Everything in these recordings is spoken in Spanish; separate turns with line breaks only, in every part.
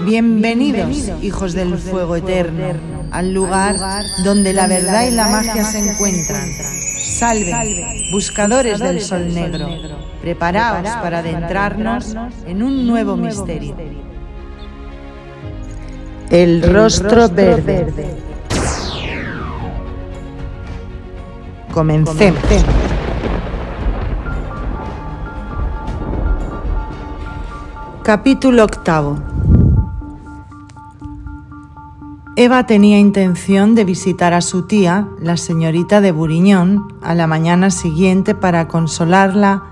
Bienvenidos, hijos del fuego eterno, al lugar donde la verdad y la magia se encuentran. Salve, buscadores del sol negro, preparaos para adentrarnos en un nuevo misterio. El rostro verde. Comencemos. Capítulo 8. Eva tenía intención de visitar a su tía, la señorita de Buriñón, a la mañana siguiente para consolarla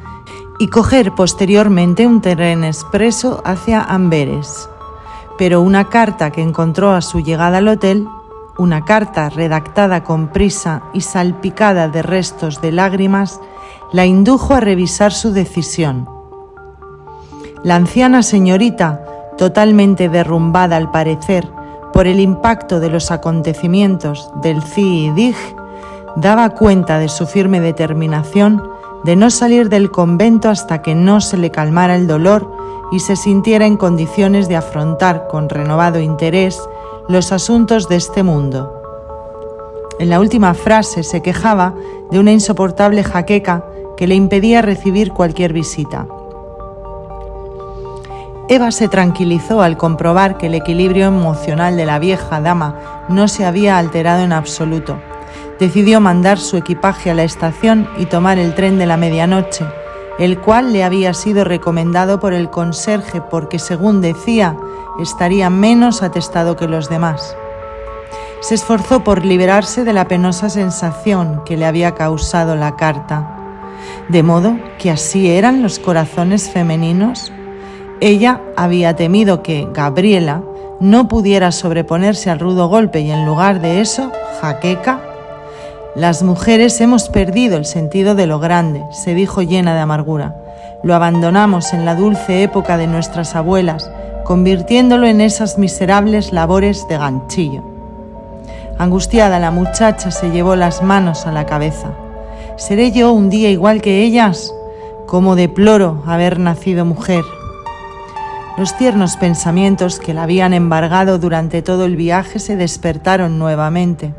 y coger posteriormente un tren expreso hacia Amberes. Pero una carta que encontró a su llegada al hotel, una carta redactada con prisa y salpicada de restos de lágrimas, la indujo a revisar su decisión. La anciana señorita, totalmente derrumbada al parecer por el impacto de los acontecimientos del CIDIG, daba cuenta de su firme determinación de no salir del convento hasta que no se le calmara el dolor y se sintiera en condiciones de afrontar con renovado interés los asuntos de este mundo. En la última frase se quejaba de una insoportable jaqueca que le impedía recibir cualquier visita. Eva se tranquilizó al comprobar que el equilibrio emocional de la vieja dama no se había alterado en absoluto. Decidió mandar su equipaje a la estación y tomar el tren de la medianoche, el cual le había sido recomendado por el conserje porque, según decía, estaría menos atestado que los demás. Se esforzó por liberarse de la penosa sensación que le había causado la carta. De modo que así eran los corazones femeninos. Ella había temido que Gabriela no pudiera sobreponerse al rudo golpe y en lugar de eso, jaqueca. Las mujeres hemos perdido el sentido de lo grande, se dijo llena de amargura. Lo abandonamos en la dulce época de nuestras abuelas, convirtiéndolo en esas miserables labores de ganchillo. Angustiada, la muchacha se llevó las manos a la cabeza. ¿Seré yo un día igual que ellas? ¿Cómo deploro haber nacido mujer? Los tiernos pensamientos que la habían embargado durante todo el viaje se despertaron nuevamente.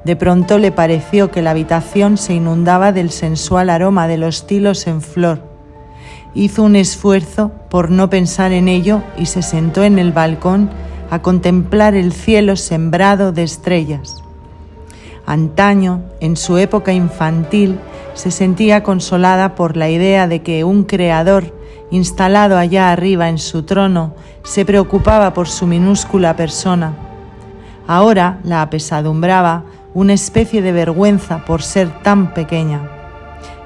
De pronto le pareció que la habitación se inundaba del sensual aroma de los tilos en flor. Hizo un esfuerzo por no pensar en ello y se sentó en el balcón a contemplar el cielo sembrado de estrellas. Antaño, en su época infantil, se sentía consolada por la idea de que un creador instalado allá arriba en su trono, se preocupaba por su minúscula persona. Ahora la apesadumbraba una especie de vergüenza por ser tan pequeña.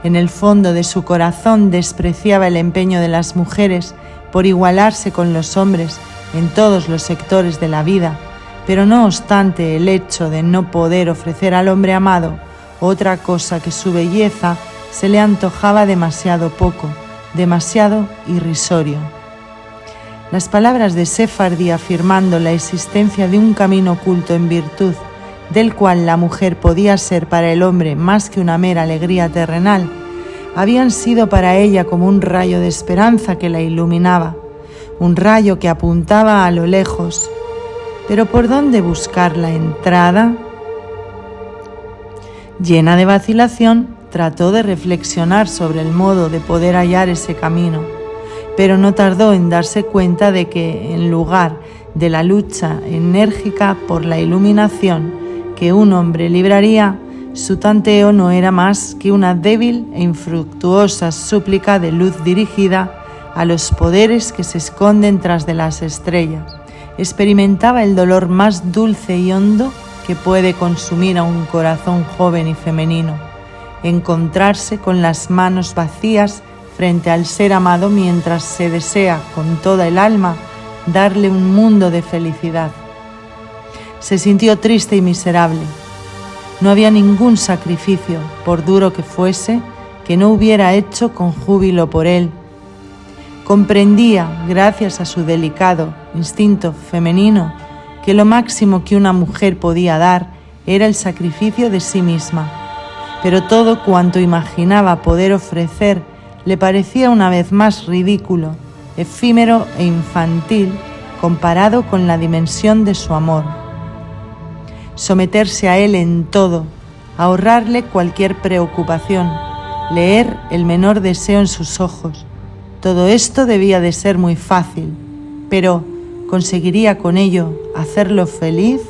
En el fondo de su corazón despreciaba el empeño de las mujeres por igualarse con los hombres en todos los sectores de la vida, pero no obstante el hecho de no poder ofrecer al hombre amado otra cosa que su belleza se le antojaba demasiado poco, demasiado irrisorio. Las palabras de Sefardí afirmando la existencia de un camino oculto en virtud del cual la mujer podía ser para el hombre más que una mera alegría terrenal, habían sido para ella como un rayo de esperanza que la iluminaba, un rayo que apuntaba a lo lejos. ¿Pero por dónde buscar la entrada? Llena de vacilación, trató de reflexionar sobre el modo de poder hallar ese camino, pero no tardó en darse cuenta de que, en lugar de la lucha enérgica por la iluminación que un hombre libraría, su tanteo no era más que una débil e infructuosa súplica de luz dirigida a los poderes que se esconden tras de las estrellas. Experimentaba el dolor más dulce y hondo que puede consumir a un corazón joven y femenino: encontrarse con las manos vacías frente al ser amado mientras se desea con toda el alma darle un mundo de felicidad. Se sintió triste y miserable. No había ningún sacrificio, por duro que fuese, que no hubiera hecho con júbilo por él. Comprendía, gracias a su delicado instinto femenino, que lo máximo que una mujer podía dar era el sacrificio de sí misma. Pero todo cuanto imaginaba poder ofrecer le parecía una vez más ridículo, efímero e infantil comparado con la dimensión de su amor. Someterse a él en todo, ahorrarle cualquier preocupación, leer el menor deseo en sus ojos. Todo esto debía de ser muy fácil, pero ¿conseguiría con ello hacerlo feliz?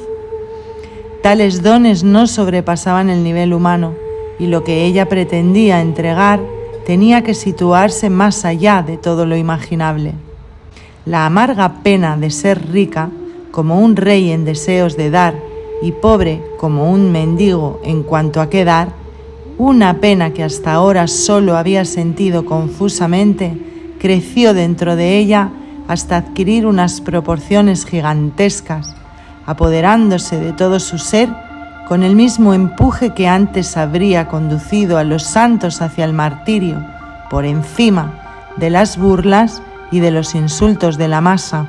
Tales dones no sobrepasaban el nivel humano y lo que ella pretendía entregar tenía que situarse más allá de todo lo imaginable. La amarga pena de ser rica, como un rey en deseos de dar, y pobre como un mendigo en cuanto a qué dar, una pena que hasta ahora solo había sentido confusamente, creció dentro de ella hasta adquirir unas proporciones gigantescas, apoderándose de todo su ser con el mismo empuje que antes habría conducido a los santos hacia el martirio, por encima de las burlas y de los insultos de la masa.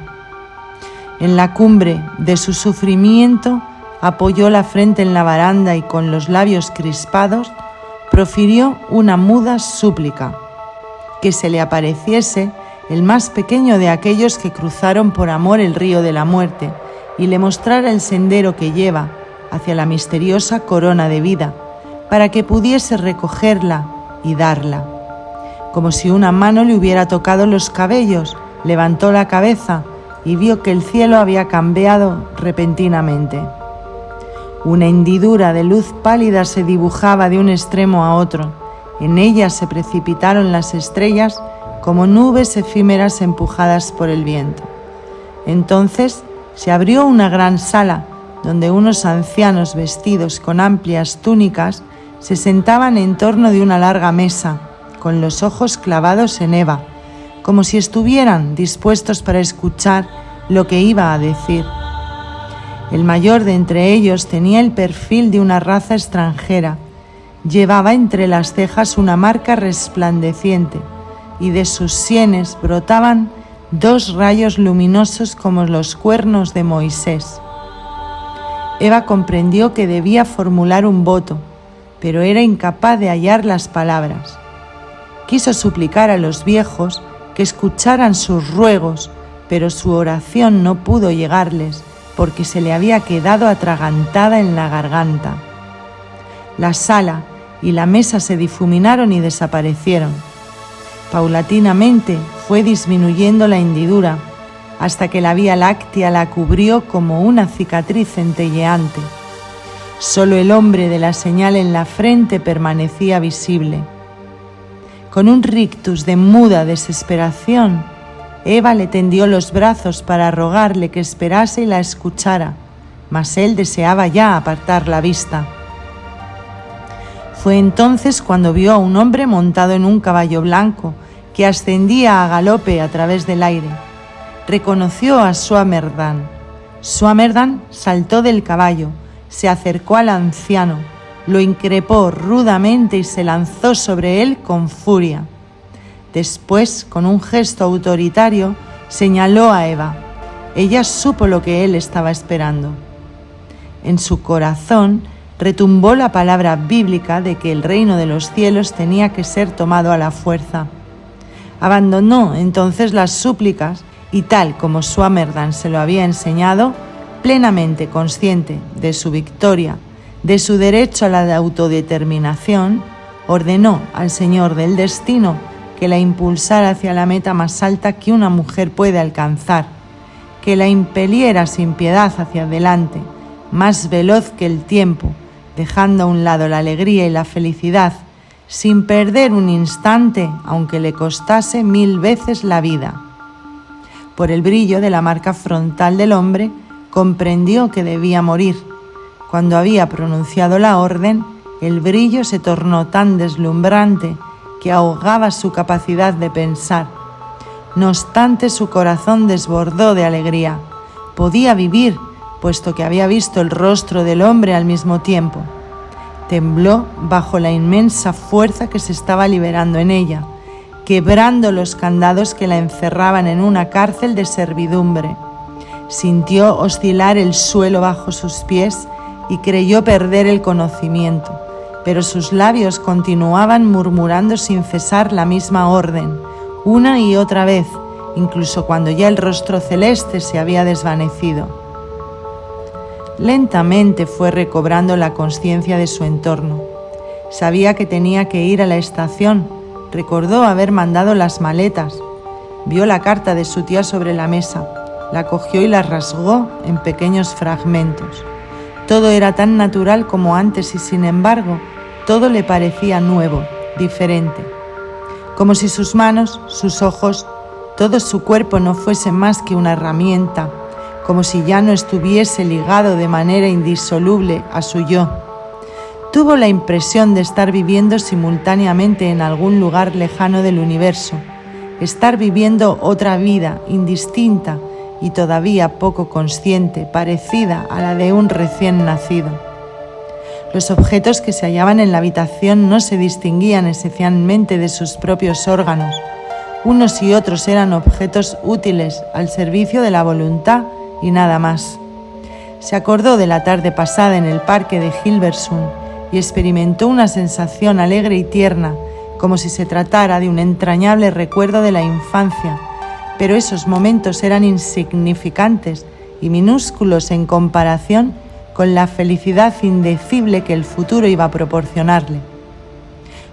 En la cumbre de su sufrimiento, apoyó la frente en la baranda y con los labios crispados profirió una muda súplica: que se le apareciese el más pequeño de aquellos que cruzaron por amor el río de la muerte y le mostrara el sendero que lleva hacia la misteriosa corona de vida, para que pudiese recogerla y darla. Como si una mano le hubiera tocado los cabellos, levantó la cabeza y vio que el cielo había cambiado repentinamente. Una hendidura de luz pálida se dibujaba de un extremo a otro. En ella se precipitaron las estrellas como nubes efímeras empujadas por el viento. Entonces se abrió una gran sala donde unos ancianos vestidos con amplias túnicas se sentaban en torno de una larga mesa, con los ojos clavados en Eva, como si estuvieran dispuestos para escuchar lo que iba a decir. El mayor de entre ellos tenía el perfil de una raza extranjera, llevaba entre las cejas una marca resplandeciente y de sus sienes brotaban 2 rayos luminosos como los cuernos de Moisés. Eva comprendió que debía formular un voto, pero era incapaz de hallar las palabras. Quiso suplicar a los viejos que escucharan sus ruegos, pero su oración no pudo llegarles porque se le había quedado atragantada en la garganta. La sala y la mesa se difuminaron y desaparecieron. Paulatinamente fue disminuyendo la hendidura hasta que la Vía Láctea la cubrió como una cicatriz centelleante. Solo el hombre de la señal en la frente permanecía visible. Con un rictus de muda desesperación, Eva le tendió los brazos para rogarle que esperase y la escuchara, mas él deseaba ya apartar la vista. Fue entonces cuando vio a un hombre montado en un caballo blanco que ascendía a galope a través del aire. Reconoció a Swammerdam. Swammerdam saltó del caballo, se acercó al anciano, lo increpó rudamente y se lanzó sobre él con furia. Después, con un gesto autoritario, señaló a Eva. Ella supo lo que él estaba esperando. En su corazón retumbó la palabra bíblica de que el reino de los cielos tenía que ser tomado a la fuerza. Abandonó entonces las súplicas y, tal como Swammerdam se lo había enseñado, plenamente consciente de su victoria, de su derecho a la autodeterminación, ordenó al Señor del destino que la impulsara hacia la meta más alta que una mujer puede alcanzar, que la impeliera sin piedad hacia adelante, más veloz que el tiempo, dejando a un lado la alegría y la felicidad, sin perder un instante, aunque le costase 1000 veces la vida. Por el brillo de la marca frontal del hombre, comprendió que debía morir. Cuando había pronunciado la orden, el brillo se tornó tan deslumbrante que ahogaba su capacidad de pensar. No obstante, su corazón desbordó de alegría. Podía vivir, puesto que había visto el rostro del hombre al mismo tiempo. Tembló bajo la inmensa fuerza que se estaba liberando en ella, quebrando los candados que la encerraban en una cárcel de servidumbre. Sintió oscilar el suelo bajo sus pies y creyó perder el conocimiento, pero sus labios continuaban murmurando sin cesar la misma orden, una y otra vez, incluso cuando ya el rostro celeste se había desvanecido. Lentamente fue recobrando la conciencia de su entorno. Sabía que tenía que ir a la estación, recordó haber mandado las maletas, vio la carta de su tía sobre la mesa, la cogió y la rasgó en pequeños fragmentos. Todo era tan natural como antes y sin embargo, todo le parecía nuevo, diferente. Como si sus manos, sus ojos, todo su cuerpo no fuese más que una herramienta, como si ya no estuviese ligado de manera indisoluble a su yo. Tuvo la impresión de estar viviendo simultáneamente en algún lugar lejano del universo, estar viviendo otra vida indistinta y todavía poco consciente, parecida a la de un recién nacido. Los objetos que se hallaban en la habitación no se distinguían esencialmente de sus propios órganos. Unos y otros eran objetos útiles al servicio de la voluntad y nada más. Se acordó de la tarde pasada en el parque de Hilversum y experimentó una sensación alegre y tierna, como si se tratara de un entrañable recuerdo de la infancia, pero esos momentos eran insignificantes y minúsculos en comparación con la felicidad indecible que el futuro iba a proporcionarle.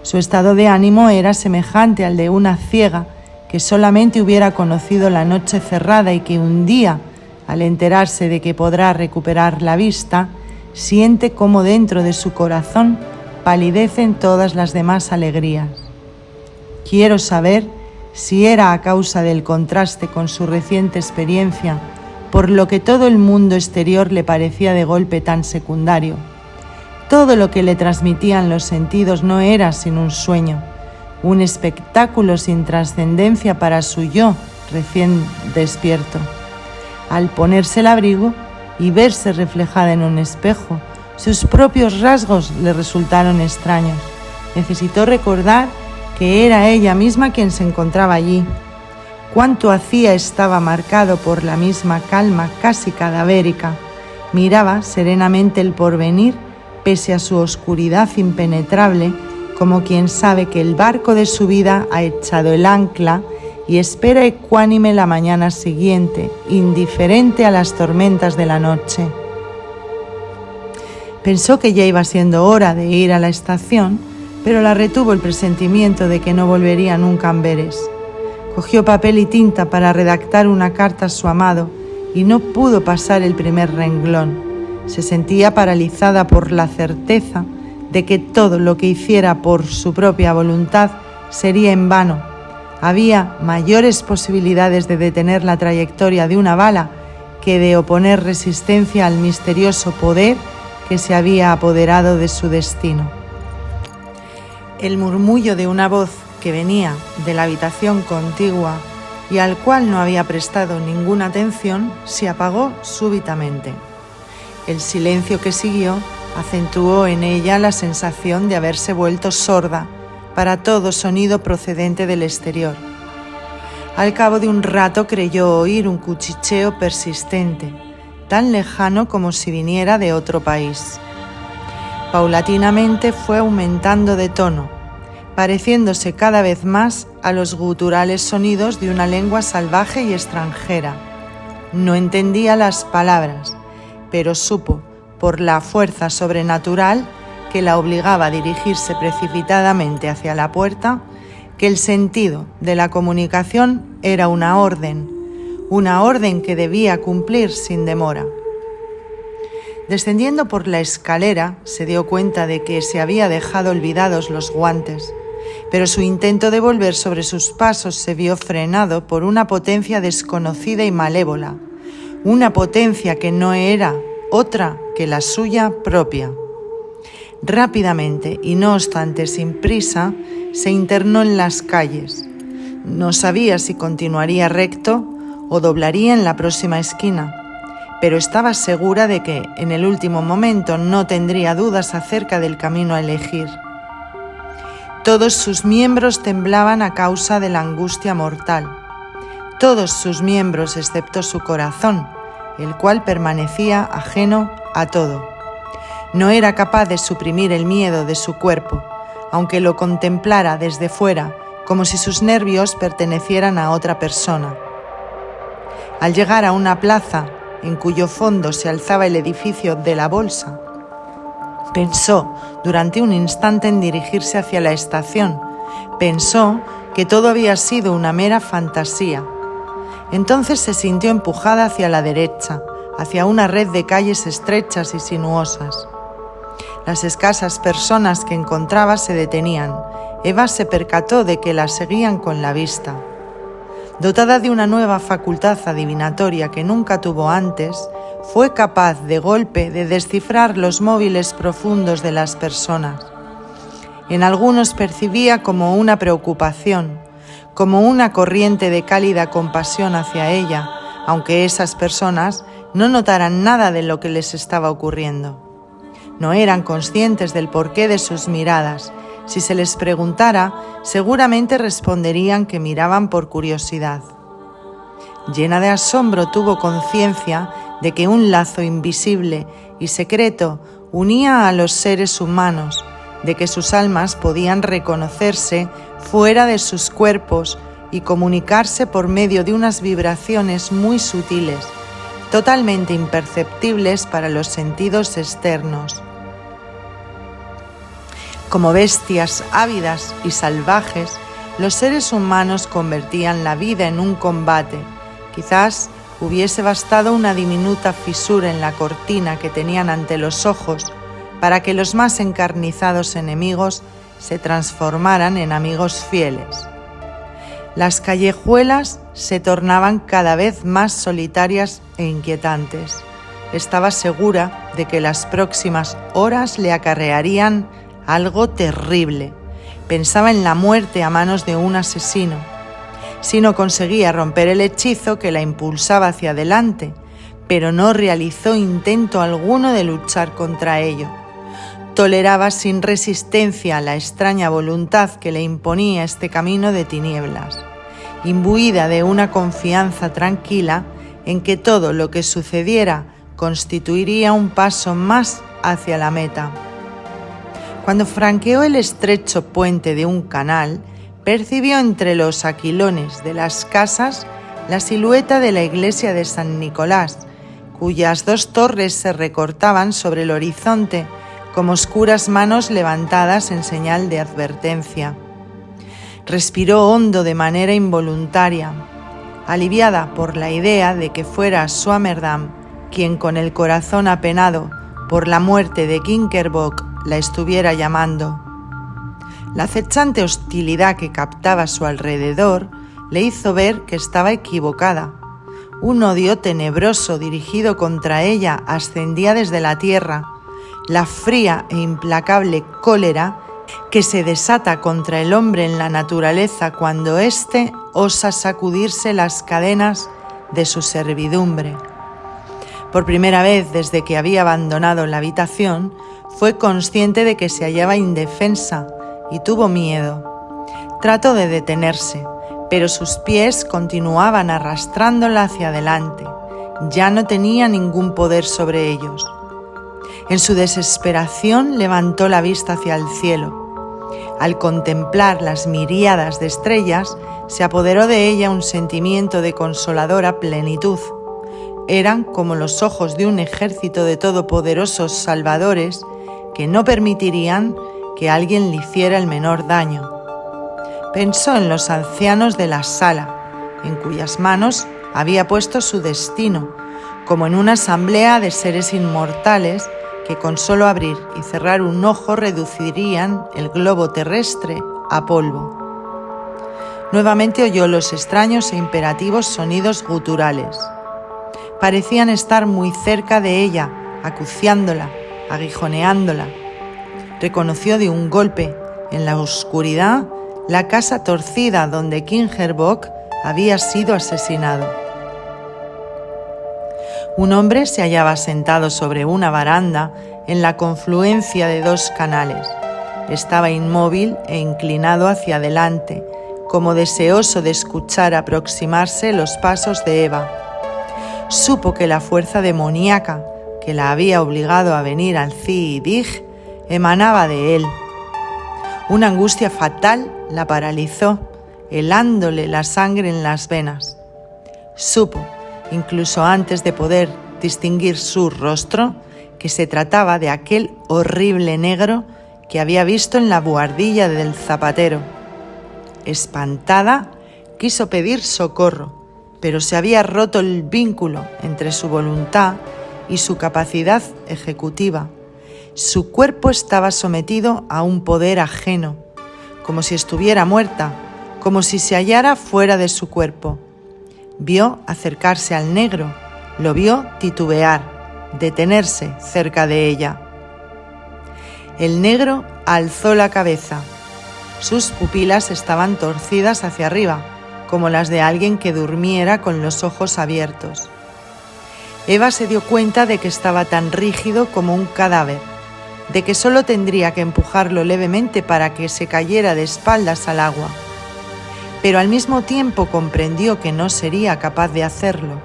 Su estado de ánimo era semejante al de una ciega que solamente hubiera conocido la noche cerrada y que un día, al enterarse de que podrá recuperar la vista, siente cómo dentro de su corazón palidecen todas las demás alegrías. Quiero saber si era a causa del contraste con su reciente experiencia, por lo que todo el mundo exterior le parecía de golpe tan secundario. Todo lo que le transmitían los sentidos no era sino un sueño, un espectáculo sin trascendencia para su yo recién despierto. Al ponerse el abrigo y verse reflejada en un espejo, sus propios rasgos le resultaron extraños. Necesitó recordar que era ella misma quien se encontraba allí. Cuánto hacía estaba marcado por la misma calma casi cadavérica. Miraba serenamente el porvenir pese a su oscuridad impenetrable, como quien sabe que el barco de su vida ha echado el ancla y espera ecuánime la mañana siguiente, indiferente a las tormentas de la noche. Pensó que ya iba siendo hora de ir a la estación, pero la retuvo el presentimiento de que no volvería nunca a Amberes. Cogió papel y tinta para redactar una carta a su amado y no pudo pasar el primer renglón. Se sentía paralizada por la certeza de que todo lo que hiciera por su propia voluntad sería en vano. Había mayores posibilidades de detener la trayectoria de una bala que de oponer resistencia al misterioso poder que se había apoderado de su destino. El murmullo de una voz que venía de la habitación contigua y al cual no había prestado ninguna atención se apagó súbitamente. El silencio que siguió acentuó en ella la sensación de haberse vuelto sorda para todo sonido procedente del exterior. Al cabo de un rato creyó oír un cuchicheo persistente, tan lejano como si viniera de otro país. Paulatinamente fue aumentando de tono, pareciéndose cada vez más a los guturales sonidos de una lengua salvaje y extranjera. No entendía las palabras, pero supo, por la fuerza sobrenatural que la obligaba a dirigirse precipitadamente hacia la puerta, que el sentido de la comunicación era una orden que debía cumplir sin demora. Descendiendo por la escalera, se dio cuenta de que se había dejado olvidados los guantes, pero su intento de volver sobre sus pasos se vio frenado por una potencia desconocida y malévola, una potencia que no era otra que la suya propia. Rápidamente, y no obstante sin prisa, se internó en las calles. No sabía si continuaría recto o doblaría en la próxima esquina, pero estaba segura de que, en el último momento, no tendría dudas acerca del camino a elegir. Todos sus miembros temblaban a causa de la angustia mortal. Todos sus miembros, excepto su corazón, el cual permanecía ajeno a todo. No era capaz de suprimir el miedo de su cuerpo, aunque lo contemplara desde fuera, como si sus nervios pertenecieran a otra persona. Al llegar a una plaza en cuyo fondo se alzaba el edificio de la Bolsa, pensó durante un instante en dirigirse hacia la estación. Pensó que todo había sido una mera fantasía. Entonces se sintió empujada hacia la derecha, hacia una red de calles estrechas y sinuosas. Las escasas personas que encontraba se detenían. Eva se percató de que la seguían con la vista. Dotada de una nueva facultad adivinatoria que nunca tuvo antes, fue capaz de golpe de descifrar los móviles profundos de las personas. En algunos percibía como una preocupación, como una corriente de cálida compasión hacia ella, aunque esas personas no notaran nada de lo que les estaba ocurriendo. No eran conscientes del porqué de sus miradas. Si se les preguntara, seguramente responderían que miraban por curiosidad. Llena de asombro, tuvo conciencia de que un lazo invisible y secreto unía a los seres humanos, de que sus almas podían reconocerse fuera de sus cuerpos y comunicarse por medio de unas vibraciones muy sutiles, totalmente imperceptibles para los sentidos externos. Como bestias ávidas y salvajes, los seres humanos convertían la vida en un combate. Quizás hubiese bastado una diminuta fisura en la cortina que tenían ante los ojos para que los más encarnizados enemigos se transformaran en amigos fieles. Las callejuelas se tornaban cada vez más solitarias e inquietantes. Estaba segura de que las próximas horas le acarrearían algo terrible. Pensaba en la muerte a manos de un asesino. Si no conseguía romper el hechizo que la impulsaba hacia adelante, pero no realizó intento alguno de luchar contra ello. Toleraba sin resistencia la extraña voluntad que le imponía este camino de tinieblas, imbuida de una confianza tranquila en que todo lo que sucediera constituiría un paso más hacia la meta. Cuando franqueó el estrecho puente de un canal, percibió entre los aquilones de las casas la silueta de la iglesia de San Nicolás, cuyas dos torres se recortaban sobre el horizonte como oscuras manos levantadas en señal de advertencia. Respiró hondo de manera involuntaria, aliviada por la idea de que fuera Swammerdam quien, con el corazón apenado por la muerte de Kinkerbock, la estuviera llamando. La acechante hostilidad que captaba a su alrededor le hizo ver que estaba equivocada. Un odio tenebroso dirigido contra ella ascendía desde la tierra, la fría e implacable cólera que se desata contra el hombre en la naturaleza cuando éste osa sacudirse las cadenas de su servidumbre. Por primera vez desde que había abandonado la habitación, fue consciente de que se hallaba indefensa y tuvo miedo. Trató de detenerse, pero sus pies continuaban arrastrándola hacia adelante. Ya no tenía ningún poder sobre ellos. En su desesperación levantó la vista hacia el cielo. Al contemplar las miríadas de estrellas, se apoderó de ella un sentimiento de consoladora plenitud. Eran como los ojos de un ejército de todopoderosos salvadores que no permitirían que alguien le hiciera el menor daño. Pensó en los ancianos de la sala, en cuyas manos había puesto su destino, como en una asamblea de seres inmortales que con solo abrir y cerrar un ojo reducirían el globo terrestre a polvo. Nuevamente oyó los extraños e imperativos sonidos guturales. Parecían estar muy cerca de ella, acuciándola, aguijoneándola. Reconoció de un golpe, en la oscuridad, la casa torcida donde Kinkerbock había sido asesinado. Un hombre se hallaba sentado sobre una baranda en la confluencia de dos canales. Estaba inmóvil e inclinado hacia adelante, como deseoso de escuchar aproximarse los pasos de Eva. Supo que la fuerza demoníaca que la había obligado a venir al Zi'dig emanaba de él. Una angustia fatal la paralizó, helándole la sangre en las venas. Supo incluso antes de poder distinguir su rostro, que se trataba de aquel horrible negro que había visto en la buhardilla del zapatero. Espantada, quiso pedir socorro, pero se había roto el vínculo entre su voluntad y su capacidad ejecutiva. Su cuerpo estaba sometido a un poder ajeno, como si estuviera muerta, como si se hallara fuera de su cuerpo. Vio acercarse al negro, lo vio titubear, detenerse cerca de ella. El negro alzó la cabeza. Sus pupilas estaban torcidas hacia arriba, como las de alguien que durmiera con los ojos abiertos. Eva se dio cuenta de que estaba tan rígido como un cadáver, de que solo tendría que empujarlo levemente para que se cayera de espaldas al agua. Pero al mismo tiempo comprendió que no sería capaz de hacerlo.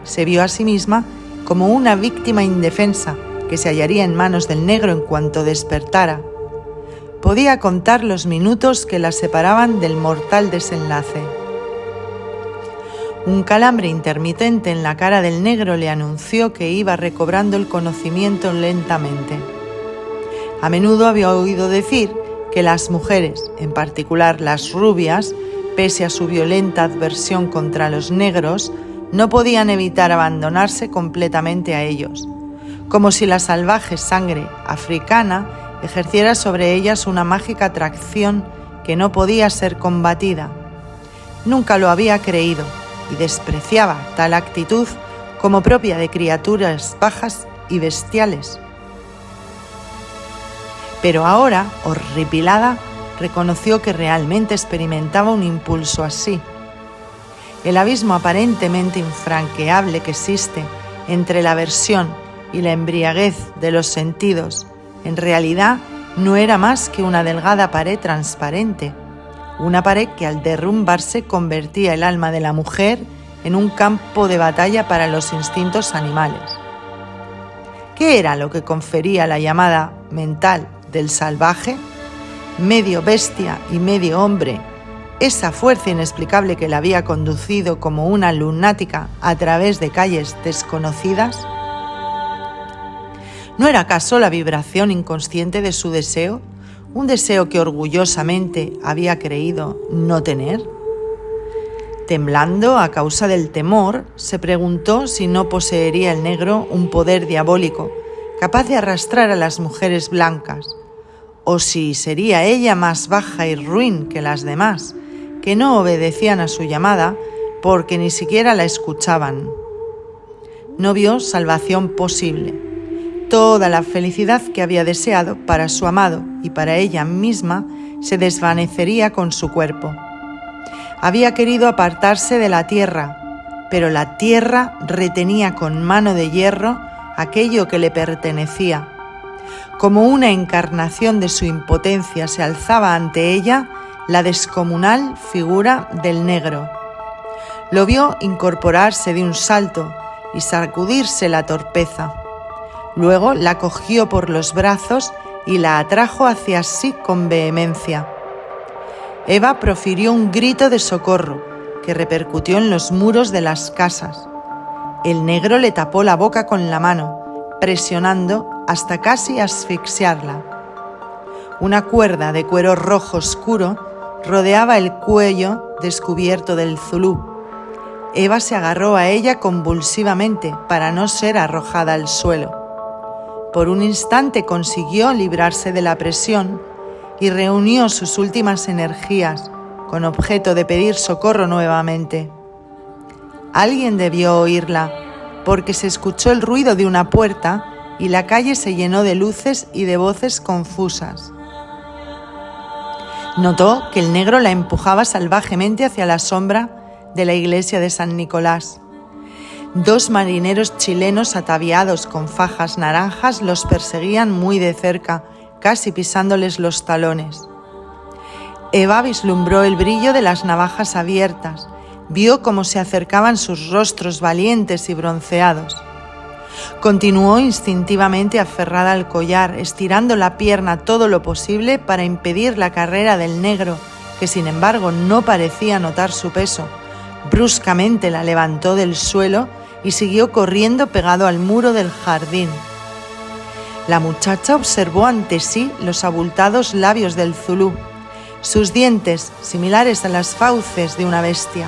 Se vio a sí misma como una víctima indefensa que se hallaría en manos del negro en cuanto despertara. Podía contar los minutos que la separaban del mortal desenlace. Un calambre intermitente en la cara del negro le anunció que iba recobrando el conocimiento lentamente. A menudo había oído decir que las mujeres, en particular las rubias, pese a su violenta adversión contra los negros, no podían evitar abandonarse completamente a ellos, como si la salvaje sangre africana ejerciera sobre ellas una mágica atracción que no podía ser combatida. Nunca lo había creído y despreciaba tal actitud como propia de criaturas bajas y bestiales. Pero ahora, horripilada, reconoció que realmente experimentaba un impulso así. El abismo aparentemente infranqueable que existe entre la aversión y la embriaguez de los sentidos, en realidad no era más que una delgada pared transparente, una pared que al derrumbarse convertía el alma de la mujer en un campo de batalla para los instintos animales. ¿Qué era lo que confería la llamada mental del salvaje? Medio bestia y medio hombre, esa fuerza inexplicable que la había conducido como una lunática a través de calles desconocidas. ¿No era acaso la vibración inconsciente de su deseo, un deseo que orgullosamente había creído no tener? Temblando a causa del temor, se preguntó si no poseería el negro un poder diabólico, capaz de arrastrar a las mujeres blancas, o si sería ella más baja y ruin que las demás, que no obedecían a su llamada porque ni siquiera la escuchaban. No vio salvación posible. Toda la felicidad que había deseado para su amado y para ella misma se desvanecería con su cuerpo. Había querido apartarse de la tierra, pero la tierra retenía con mano de hierro aquello que le pertenecía. Como una encarnación de su impotencia se alzaba ante ella la descomunal figura del negro. Lo vio incorporarse de un salto y sacudirse la torpeza. Luego la cogió por los brazos y la atrajo hacia sí con vehemencia. Eva profirió un grito de socorro que repercutió en los muros de las casas. El negro le tapó la boca con la mano, presionando hasta casi asfixiarla. Una cuerda de cuero rojo oscuro rodeaba el cuello descubierto del zulú. Eva se agarró a ella convulsivamente para no ser arrojada al suelo. Por un instante consiguió librarse de la presión y reunió sus últimas energías con objeto de pedir socorro nuevamente. Alguien debió oírla, porque se escuchó el ruido de una puerta y la calle se llenó de luces y de voces confusas. Notó que el negro la empujaba salvajemente hacia la sombra de la iglesia de San Nicolás. 2 marineros chilenos ataviados con fajas naranjas los perseguían muy de cerca, casi pisándoles los talones. Eva vislumbró el brillo de las navajas abiertas, vio cómo se acercaban sus rostros valientes y bronceados. Continuó instintivamente aferrada al collar, estirando la pierna todo lo posible para impedir la carrera del negro, que sin embargo no parecía notar su peso, Bruscamente la levantó del suelo y siguió corriendo pegado al muro del jardín. La muchacha observó ante sí los abultados labios del zulú, sus dientes similares a las fauces de una bestia.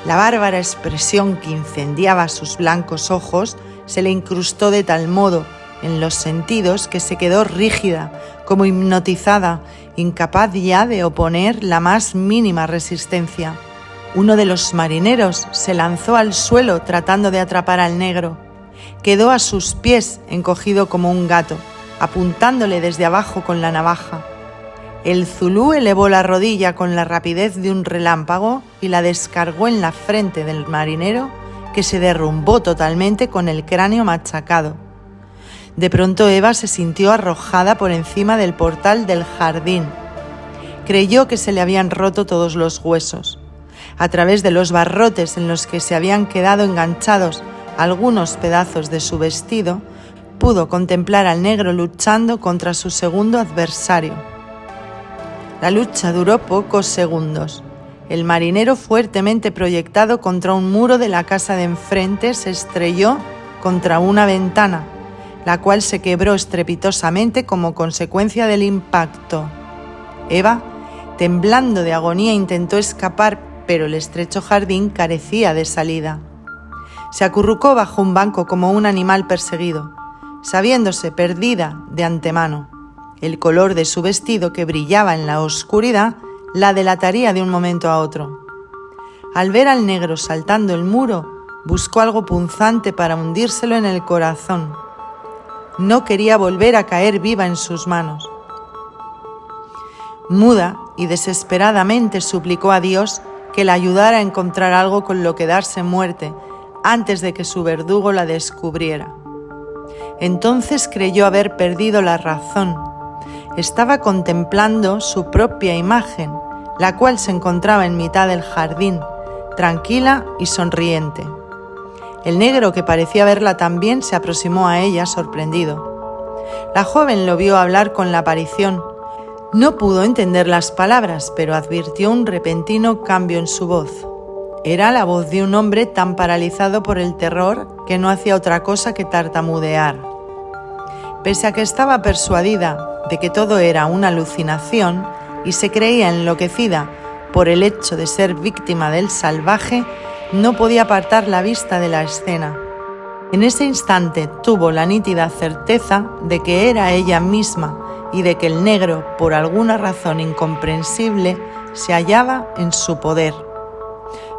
La bárbara expresión que incendiaba sus blancos ojos se le incrustó de tal modo en los sentidos que se quedó rígida, como hipnotizada, incapaz ya de oponer la más mínima resistencia. Uno de los marineros se lanzó al suelo tratando de atrapar al negro. Quedó a sus pies encogido como un gato, apuntándole desde abajo con la navaja. El zulú elevó la rodilla con la rapidez de un relámpago y la descargó en la frente del marinero, que se derrumbó totalmente con el cráneo machacado. De pronto Eva se sintió arrojada por encima del portal del jardín. Creyó que se le habían roto todos los huesos. A través de los barrotes en los que se habían quedado enganchados algunos pedazos de su vestido, pudo contemplar al negro luchando contra su segundo adversario. La lucha duró pocos segundos. El marinero, fuertemente proyectado contra un muro de la casa de enfrente, se estrelló contra una ventana, la cual se quebró estrepitosamente como consecuencia del impacto. Eva, temblando de agonía, intentó escapar, pero el estrecho jardín carecía de salida. Se acurrucó bajo un banco como un animal perseguido, sabiéndose perdida de antemano. El color de su vestido, que brillaba en la oscuridad, la delataría de un momento a otro. Al ver al negro saltando el muro, buscó algo punzante para hundírselo en el corazón. No quería volver a caer viva en sus manos. Muda y desesperadamente suplicó a Dios que la ayudara a encontrar algo con lo que darse muerte antes de que su verdugo la descubriera. Entonces creyó haber perdido la razón. Estaba contemplando su propia imagen, la cual se encontraba en mitad del jardín, tranquila y sonriente. El negro, que parecía verla también, se aproximó a ella sorprendido. La joven lo vio hablar con la aparición. No pudo entender las palabras, pero advirtió un repentino cambio en su voz. Era la voz de un hombre tan paralizado por el terror que no hacía otra cosa que tartamudear. Pese a que estaba persuadida de que todo era una alucinación y se creía enloquecida por el hecho de ser víctima del salvaje, no podía apartar la vista de la escena. En ese instante tuvo la nítida certeza de que era ella misma y de que el negro, por alguna razón incomprensible, se hallaba en su poder.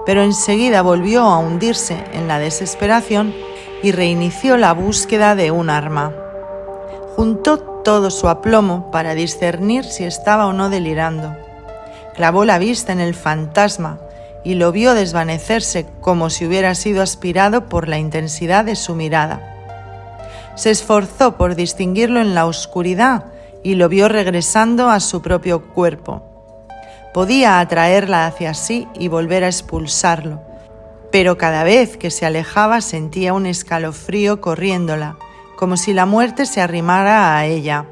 Pero enseguida volvió a hundirse en la desesperación y reinició la búsqueda de un arma. Juntó todo su aplomo para discernir si estaba o no delirando. Clavó la vista en el fantasma y lo vio desvanecerse como si hubiera sido aspirado por la intensidad de su mirada. Se esforzó por distinguirlo en la oscuridad y lo vio regresando a su propio cuerpo. Podía atraerla hacia sí y volver a expulsarlo, pero cada vez que se alejaba sentía un escalofrío corriéndola, como si la muerte se arrimara a ella.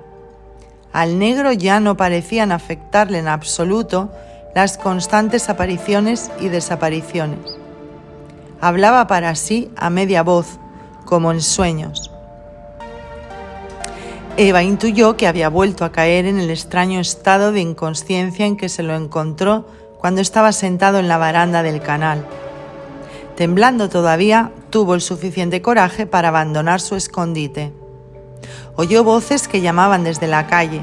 Al negro ya no parecían afectarle en absoluto las constantes apariciones y desapariciones. Hablaba para sí a media voz, como en sueños. Eva intuyó que había vuelto a caer en el extraño estado de inconsciencia en que se lo encontró cuando estaba sentado en la baranda del canal. Temblando todavía, tuvo el suficiente coraje para abandonar su escondite. Oyó voces que llamaban desde la calle.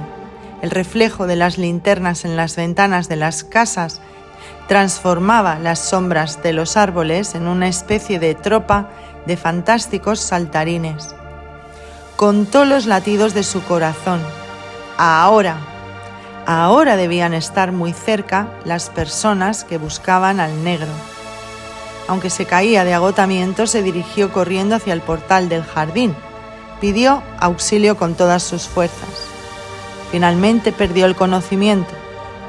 El reflejo de las linternas en las ventanas de las casas transformaba las sombras de los árboles en una especie de tropa de fantásticos saltarines. Contó los latidos de su corazón. Ahora debían estar muy cerca las personas que buscaban al negro. Aunque se caía de agotamiento, se dirigió corriendo hacia el portal del jardín. Pidió auxilio con todas sus fuerzas. Finalmente perdió el conocimiento,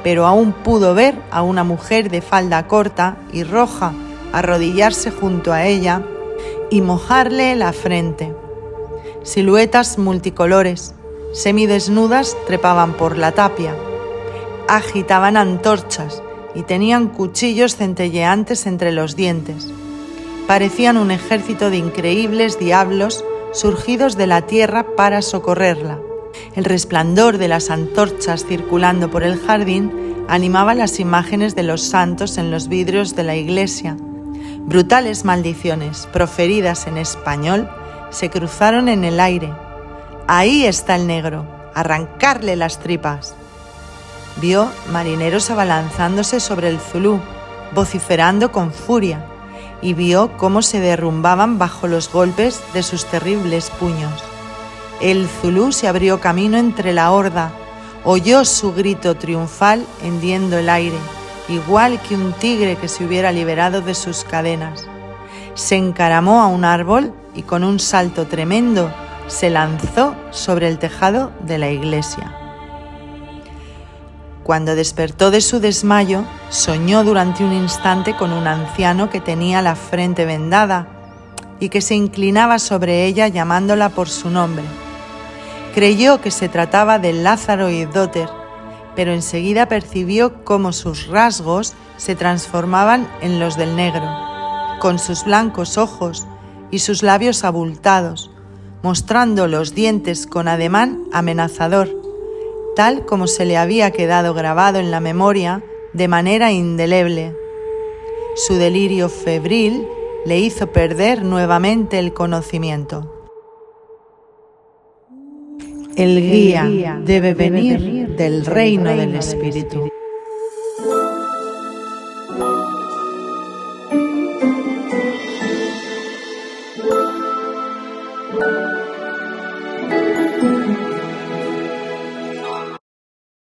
pero aún pudo ver a una mujer de falda corta y roja arrodillarse junto a ella y mojarle la frente. Siluetas multicolores, semidesnudas, trepaban por la tapia. Agitaban antorchas y tenían cuchillos centelleantes entre los dientes. Parecían un ejército de increíbles diablos surgidos de la tierra para socorrerla. El resplandor de las antorchas circulando por el jardín animaba las imágenes de los santos en los vidrios de la iglesia. Brutales maldiciones, proferidas en español, se cruzaron en el aire. «Ahí está el negro, arrancarle las tripas». Vio marineros abalanzándose sobre el Zulú, vociferando con furia, y vio cómo se derrumbaban bajo los golpes de sus terribles puños. El Zulú se abrió camino entre la horda, oyó su grito triunfal hendiendo el aire, igual que un tigre que se hubiera liberado de sus cadenas. Se encaramó a un árbol y con un salto tremendo se lanzó sobre el tejado de la iglesia. Cuando despertó de su desmayo, soñó durante un instante con un anciano que tenía la frente vendada y que se inclinaba sobre ella llamándola por su nombre. Creyó que se trataba de Lázaro Idóter, pero enseguida percibió cómo sus rasgos se transformaban en los del negro, con sus blancos ojos y sus labios abultados, mostrando los dientes con ademán amenazador, tal como se le había quedado grabado en la memoria de manera indeleble. Su delirio febril le hizo perder nuevamente el conocimiento. El guía debe venir del reino del espíritu.